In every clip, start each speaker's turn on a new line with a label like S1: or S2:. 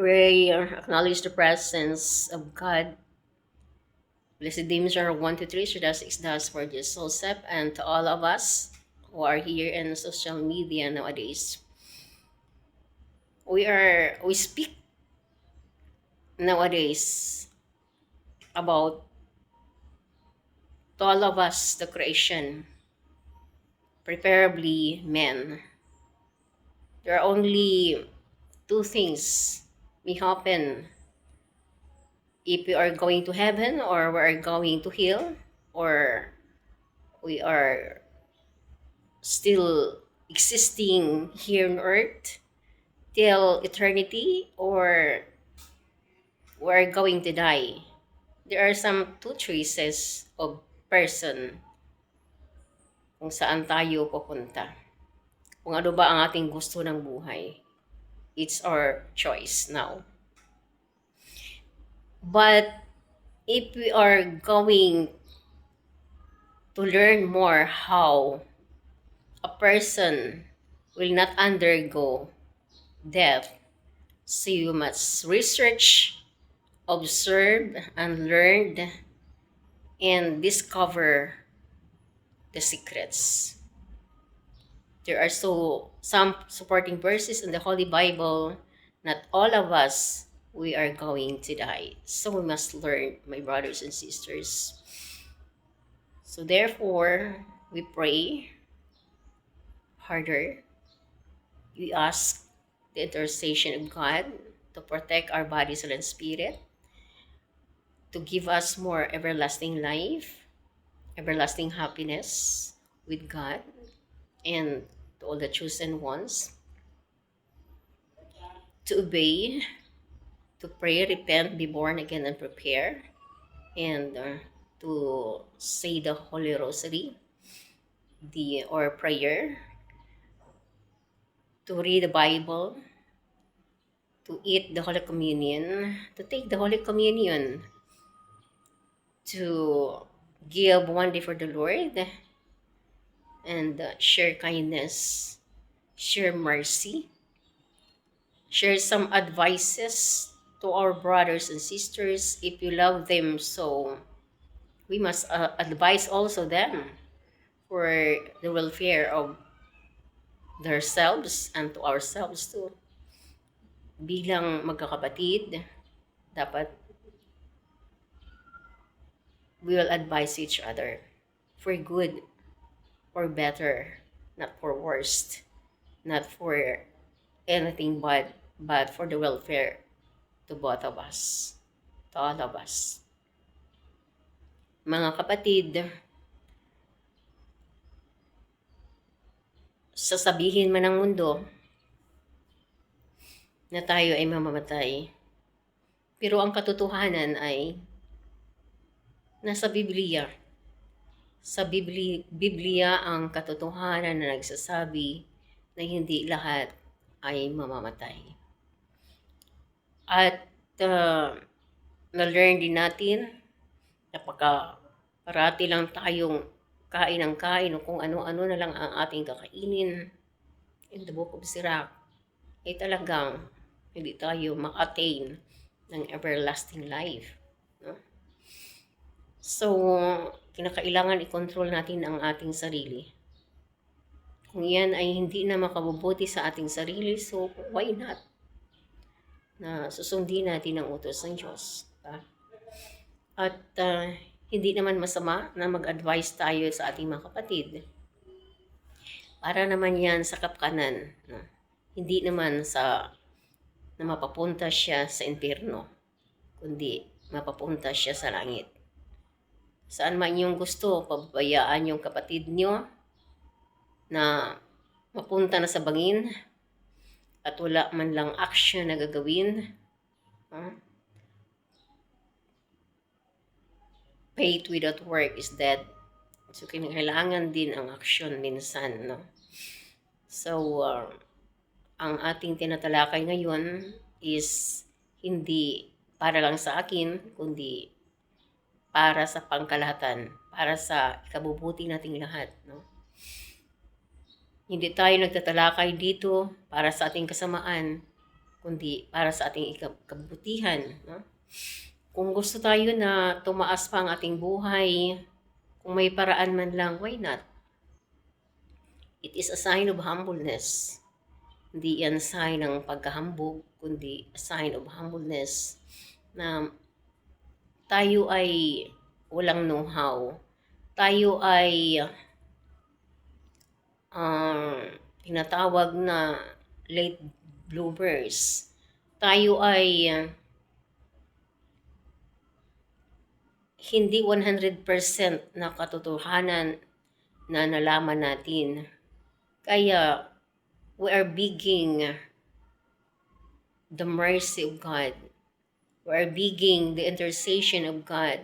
S1: We acknowledge the presence of God. Blessed names are 1 to 3, so that's 6 does for Joseph, and to all of us who are here in social media nowadays. We speak nowadays about to all of us, the creation, preferably men. There are only two things may happen if we are going to heaven or we are going to hell, or we are still existing here on earth till eternity, or we're going to die. There are some two choices of person kung saan tayo pupunta. Kung ano ba ang ating gusto ng buhay. It's our choice now. But if we are going to learn more how a person will not undergo death, so you must research, observe, and learn, and discover the secrets. There are some supporting verses in the Holy Bible. Not all of us we are going to die. So we must learn, my brothers and sisters. So therefore, we pray harder. We ask the intercession of God to protect our body, soul, and spirit, to give us more everlasting life, everlasting happiness with God, and to all the chosen ones, to obey, to pray, repent, be born again, and prepare, and to say the Holy Rosary, or prayer, to read the Bible, to eat the Holy Communion, to take the Holy Communion, to give one day for the Lord, and share kindness, share mercy, share some advices to our brothers and sisters if you love them. So we must advise also them for the welfare of themselves and to ourselves too. Bilang magkakapatid, dapat we will advise each other for good or better, not for worst, not for anything but for the welfare to both of us, to all of us. Mga kapatid, sasabihin man ng mundo na tayo ay mamamatay, pero ang katotohanan ay nasa Biblia. Sa Biblia ang katotohanan na nagsasabi na hindi lahat ay mamamatay. At na-learn din natin na parati lang tayong kain ng kain o kung ano-ano na lang ang ating kakainin in the book of Sirach, ay talagang hindi tayo ma-attain ng everlasting life. No? So, kinakailangan i-control natin ang ating sarili. Kung yan ay hindi na makabubuti sa ating sarili, so why not? Na susundin natin ang utos ng Diyos. At hindi naman masama na mag-advise tayo sa ating mga kapatid. Para naman yan sa kapkanan. No? Hindi naman na mapapunta siya sa impyerno, kundi mapapunta siya sa langit. Saan man yung gusto, pababayaan yung kapatid nyo na mapunta na sa bangin at wala man lang action na gagawin. Faith without work is dead. So, kailangan din ang action minsan, no? So, ang ating tinatalakay ngayon is hindi para lang sa akin, kundi para sa pangkalahatan, para sa ikabubuti nating lahat, no? Hindi tayo nagtatalakay dito para sa ating kasamaan, kundi para sa ating kabutihan. No? Kung gusto tayo na tumaas pa ang ating buhay, kung may paraan man lang, why not? It is a sign of humbleness. Hindi yan sign ng pagkahambog, kundi a sign of humbleness na tayo ay walang know-how. Tayo ay tinatawag na late bloomers. Tayo ay hindi 100% na katotohanan na nalaman natin. Kaya we are begging the mercy of God. We are begging the intercession of God.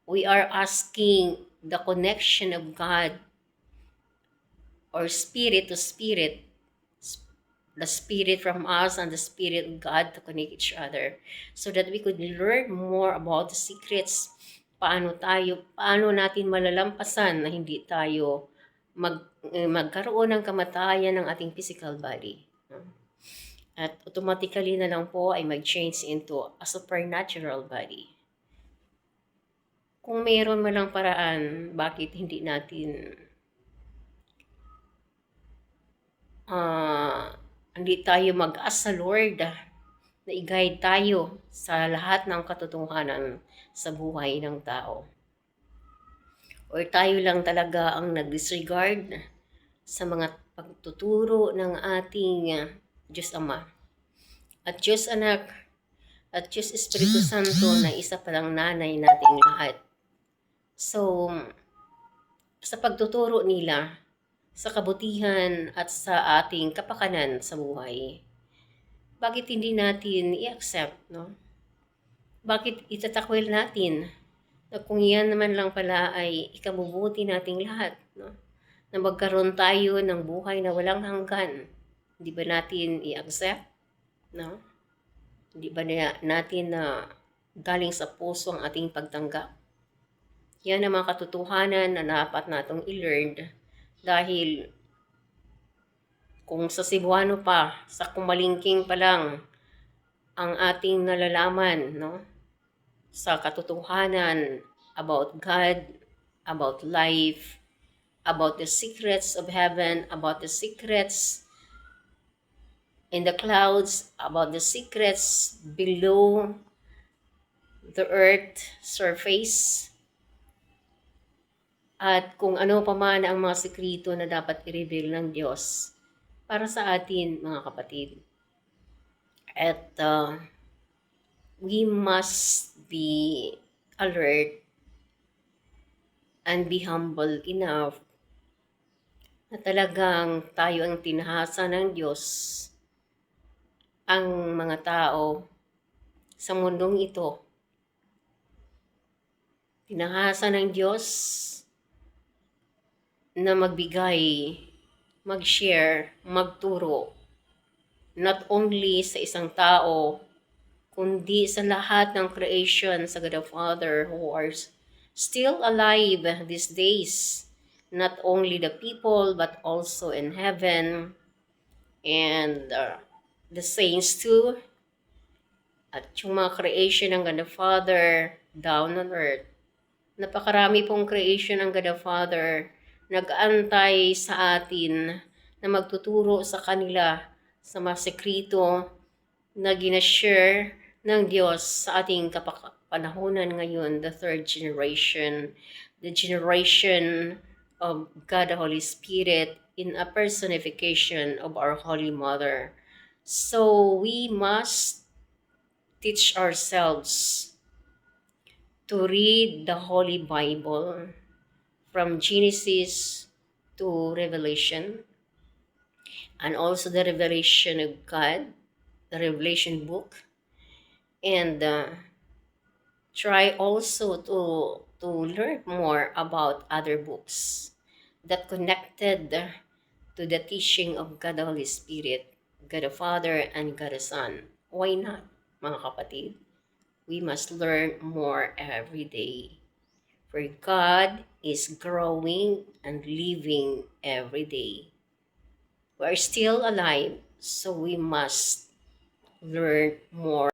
S1: We are asking the connection of God or spirit to spirit, the spirit from us and the spirit of God to connect each other so that we could learn more about the secrets. Paano natin malalampasan na hindi tayo magkaroon ng kamatayan ng ating physical body. At automatically na lang po ay mag-change into a supernatural body. Kung mayroon man lang paraan, bakit hindi natin hindi tayo mag-ask sa Lord na i-guide tayo sa lahat ng katotohanan sa buhay ng tao. Or tayo lang talaga ang nag-disregard sa mga pagtuturo ng ating Diyos Ama at Diyos Anak at Diyos Espiritu Santo na isa palang nanay nating lahat. So, sa pagtuturo nila, sa kabutihan at sa ating kapakanan sa buhay, bakit hindi natin i-accept, no? Bakit itatakwil natin na kung yan naman lang pala ay ikabubuti nating lahat, no? Na magkaroon tayo ng buhay na walang hanggan. Hindi ba natin i-accept, no? Hindi ba natin na galing sa puso ang ating pagtanggap? Yan ang mga katotohanan na dapat natong i-learn. Dahil kung sa Cebuano pa, sa kumalingking pa lang ang ating nalalaman, no? Sa katotohanan about God, about life, about the secrets of heaven, about the secrets in the clouds, about the secrets below the earth surface, at kung ano pa man ang mga sekreto na dapat i-reveal ng Diyos para sa atin, mga kapatid. At we must be alert and be humble enough na talagang tayo ang tinahasa ng Diyos, ang mga tao sa mundong ito. Tinahasa ng Diyos na magbigay, mag-share, magturo, not only sa isang tao, kundi sa lahat ng creation sa God the Father who are still alive these days. Not only the people, but also in heaven, and the saints too, at yung mga creation ng God the Father down on earth. Napakarami pong creation ng God the Father nag-aantay sa atin na magtuturo sa kanila sa mga sekreto na ginashare ng Diyos sa ating panahonan ngayon, the third generation, the generation of God the Holy Spirit in a personification of our Holy Mother. So we must teach ourselves to read the Holy Bible from Genesis to Revelation, and also the revelation of God, the Revelation book, and try also to learn more about other books that connected to the teaching of God the Holy Spirit, God the Father, and God the Son. Why not, mga kapatid? We must learn more every day. For God is growing and living every day. We are still alive, so we must learn more